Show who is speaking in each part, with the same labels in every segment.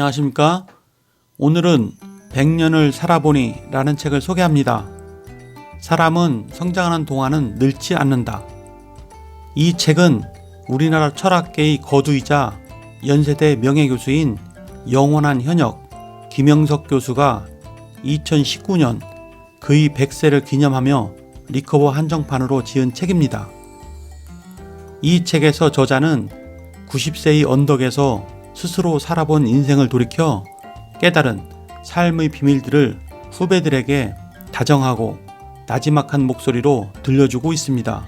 Speaker 1: 안녕하십니까? 오늘은 100년을 살아보니 라는 책을 소개합니다. 사람은 성장하는 동안은 늙지 않는다. 이 책은 우리나라 철학계의 거두이자 연세대 명예교수인 영원한 현역 김영석 교수가 2019년 그의 100세를 기념하며 리커버 한정판으로 지은 책입니다. 이 책에서 저자는 90세의 언덕에서 스스로 살아본 인생을 돌이켜 깨달은 삶의 비밀들을 후배들에게 다정하고 나지막한 목소리로 들려주고 있습니다.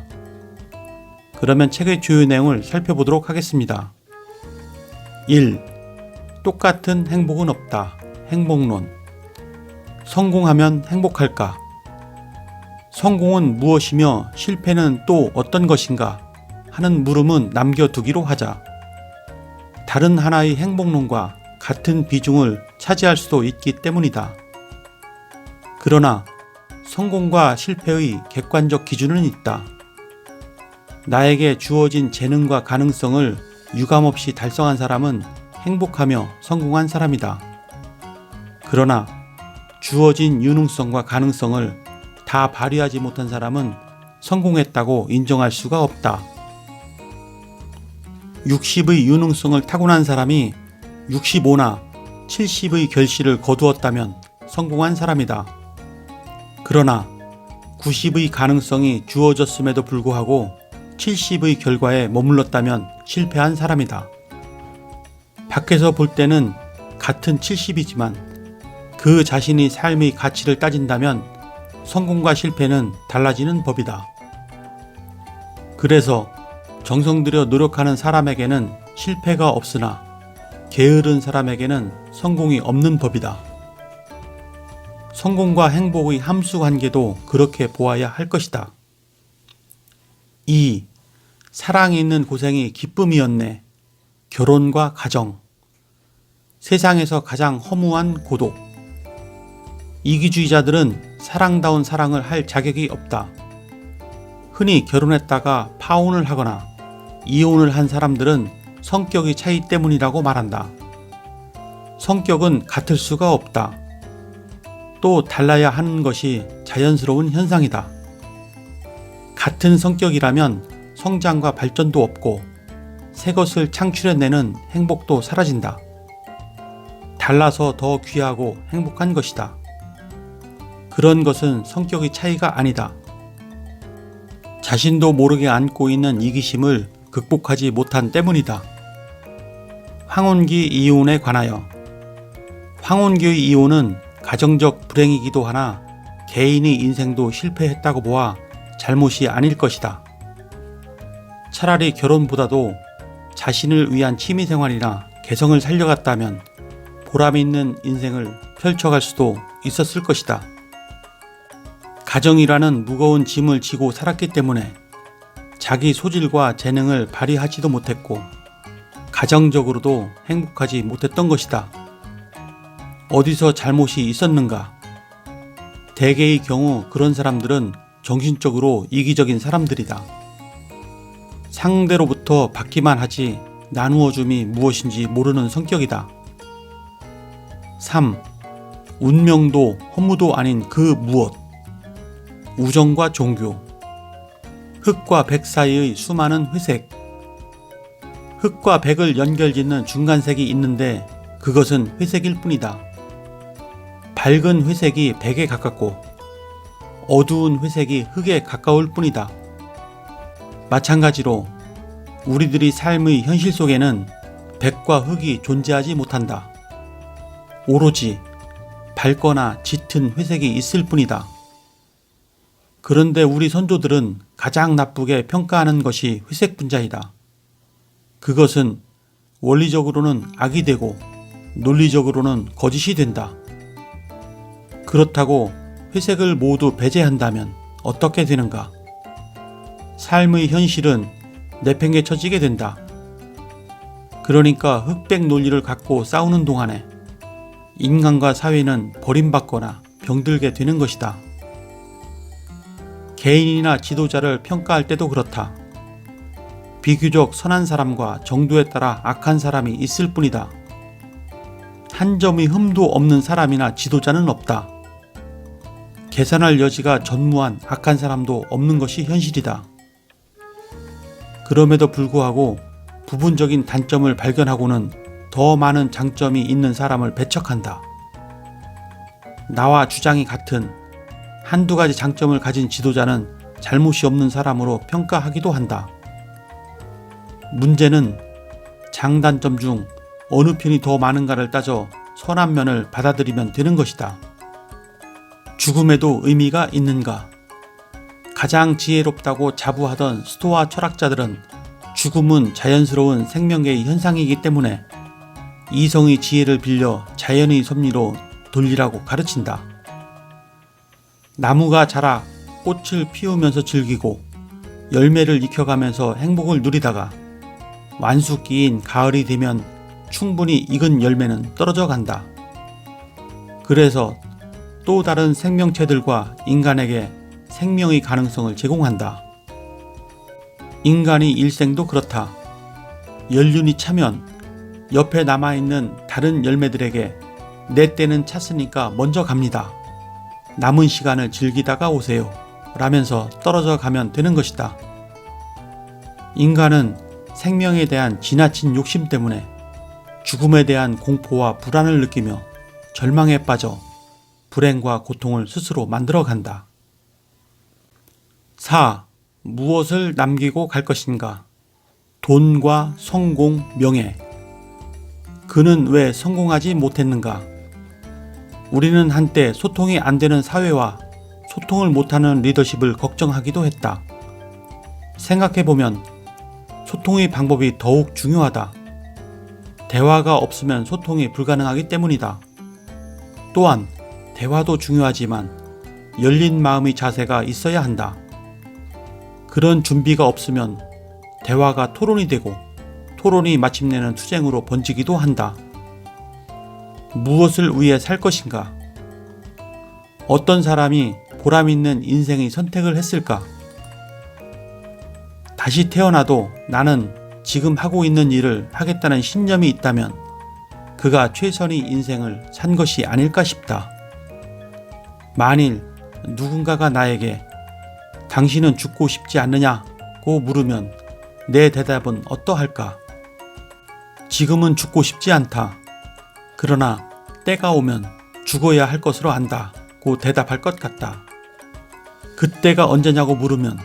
Speaker 1: 그러면 책의 주요 내용을 살펴보도록 하겠습니다. 1. 똑같은 행복은 없다. 행복론. 성공하면 행복할까? 성공은 무엇이며 실패는 또 어떤 것인가? 하는 물음은 남겨두기로 하자. 다른 하나의 행복론과 같은 비중을 차지할 수도 있기 때문이다. 그러나 성공과 실패의 객관적 기준은 있다. 나에게 주어진 재능과 가능성을 유감없이 달성한 사람은 행복하며 성공한 사람이다. 그러나 주어진 유능성과 가능성을 다 발휘하지 못한 사람은 성공했다고 인정할 수가 없다. 60의 유능성을 타고난 사람이 65나 70의 결실을 거두었다면 성공한 사람이다. 그러나 90의 가능성이 주어졌음에도 불구하고 70의 결과에 머물렀다면 실패한 사람이다. 밖에서 볼 때는 같은 70이지만 그 자신의 삶의 가치를 따진다면 성공과 실패는 달라지는 법이다. 그래서 정성 들여 노력하는 사람에게는 실패가 없으나 게으른 사람에게는 성공이 없는 법이다. 성공과 행복의 함수 관계도 그렇게 보아야 할 것이다. 2. 사랑이 있는 고생이 기쁨이었네. 결혼과 가정. 세상에서 가장 허무한 고독. 이기주의자들은 사랑다운 사랑을 할 자격이 없다. 흔히 결혼했다가 파혼을 하거나 이혼을 한 사람들은 성격의 차이 때문이라고 말한다. 성격은 같을 수가 없다. 또 달라야 하는 것이 자연스러운 현상이다. 같은 성격이라면 성장과 발전도 없고 새 것을 창출해내는 행복도 사라진다. 달라서 더 귀하고 행복한 것이다. 그런 것은 성격의 차이가 아니다. 자신도 모르게 안고 있는 이기심을 극복하지 못한 때문이다. 황혼기 이혼에 관하여. 황혼기의 이혼은 가정적 불행이기도 하나 개인의 인생도 실패했다고 보아 잘못이 아닐 것이다. 차라리 결혼보다도 자신을 위한 취미생활이나 개성을 살려갔다면 보람 있는 인생을 펼쳐갈 수도 있었을 것이다. 가정이라는 무거운 짐을 지고 살았기 때문에 자기 소질과 재능을 발휘하지도 못했고 가정적으로도 행복하지 못했던 것이다. 어디서 잘못이 있었는가? 대개의 경우 그런 사람들은 정신적으로 이기적인 사람들이다. 상대로부터 받기만 하지 나누어줌이 무엇인지 모르는 성격이다. 3. 운명도 허무도 아닌 그 무엇. 우정과 종교. 흑과 백 사이의 수많은 회색. 흑과 백을 연결짓는 중간색이 있는데 그것은 회색일 뿐이다. 밝은 회색이 백에 가깝고 어두운 회색이 흑에 가까울 뿐이다. 마찬가지로 우리들의 삶의 현실 속에는 백과 흑이 존재하지 못한다. 오로지 밝거나 짙은 회색이 있을 뿐이다. 그런데 우리 선조들은 가장 나쁘게 평가하는 것이 회색 분자이다. 그것은 원리적으로는 악이 되고 논리적으로는 거짓이 된다. 그렇다고 회색을 모두 배제한다면 어떻게 되는가? 삶의 현실은 내팽개쳐지게 된다. 그러니까 흑백 논리를 갖고 싸우는 동안에 인간과 사회는 버림받거나 병들게 되는 것이다. 개인이나 지도자를 평가할 때도 그렇다. 비교적 선한 사람과 정도에 따라 악한 사람이 있을 뿐이다. 한 점의 흠도 없는 사람이나 지도자는 없다. 개선할 여지가 전무한 악한 사람도 없는 것이 현실이다. 그럼에도 불구하고 부분적인 단점을 발견하고는 더 많은 장점이 있는 사람을 배척한다. 나와 주장이 같은 한두 가지 장점을 가진 지도자는 잘못이 없는 사람으로 평가하기도 한다. 문제는 장단점 중 어느 편이 더 많은가를 따져 선한 면을 받아들이면 되는 것이다. 죽음에도 의미가 있는가? 가장 지혜롭다고 자부하던 스토아 철학자들은 죽음은 자연스러운 생명계의 현상이기 때문에 이성의 지혜를 빌려 자연의 섭리로 돌리라고 가르친다. 나무가 자라 꽃을 피우면서 즐기고 열매를 익혀가면서 행복을 누리다가 완숙기인 가을이 되면 충분히 익은 열매는 떨어져 간다. 그래서 또 다른 생명체들과 인간에게 생명의 가능성을 제공한다. 인간의 일생도 그렇다. 연륜이 차면 옆에 남아있는 다른 열매들에게 내 때는 찼으니까 먼저 갑니다. 남은 시간을 즐기다가 오세요. 라면서 떨어져 가면 되는 것이다. 인간은 생명에 대한 지나친 욕심 때문에 죽음에 대한 공포와 불안을 느끼며 절망에 빠져 불행과 고통을 스스로 만들어 간다. 4. 무엇을 남기고 갈 것인가? 돈과 성공, 명예. 그는 왜 성공하지 못했는가? 우리는 한때 소통이 안 되는 사회와 소통을 못하는 리더십을 걱정하기도 했다. 생각해보면 소통의 방법이 더욱 중요하다. 대화가 없으면 소통이 불가능하기 때문이다. 또한 대화도 중요하지만 열린 마음의 자세가 있어야 한다. 그런 준비가 없으면 대화가 토론이 되고 토론이 마침내는 투쟁으로 번지기도 한다. 무엇을 위해 살 것인가? 어떤 사람이 보람 있는 인생의 선택을 했을까? 다시 태어나도 나는 지금 하고 있는 일을 하겠다는 신념이 있다면 그가 최선의 인생을 산 것이 아닐까 싶다. 만일 누군가가 나에게 당신은 죽고 싶지 않느냐고 물으면 내 대답은 어떠할까? 지금은 죽고 싶지 않다. 그러나 때가 오면 죽어야 할 것으로 안다고 대답할 것 같다. 그때가 언제냐고 물으면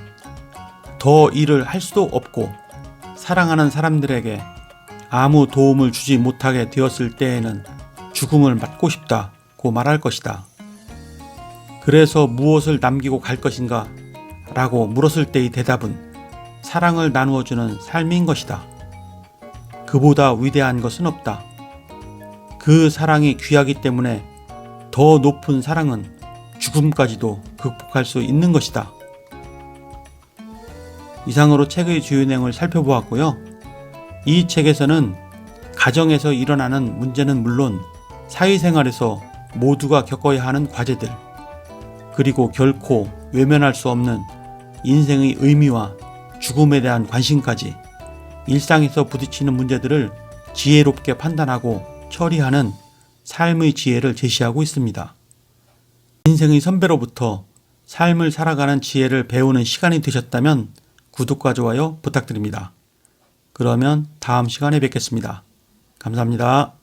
Speaker 1: 더 일을 할 수도 없고 사랑하는 사람들에게 아무 도움을 주지 못하게 되었을 때에는 죽음을 맞고 싶다고 말할 것이다. 그래서 무엇을 남기고 갈 것인가? 라고 물었을 때의 대답은 사랑을 나누어주는 삶인 것이다. 그보다 위대한 것은 없다. 그 사랑이 귀하기 때문에 더 높은 사랑은 죽음까지도 극복할 수 있는 것이다. 이상으로 책의 주요 내용을 살펴보았고요. 이 책에서는 가정에서 일어나는 문제는 물론 사회생활에서 모두가 겪어야 하는 과제들, 그리고 결코 외면할 수 없는 인생의 의미와 죽음에 대한 관심까지 일상에서 부딪히는 문제들을 지혜롭게 판단하고 처리하는 삶의 지혜를 제시하고 있습니다. 인생의 선배로부터 삶을 살아가는 지혜를 배우는 시간이 되셨다면 구독과 좋아요 부탁드립니다. 그러면 다음 시간에 뵙겠습니다. 감사합니다.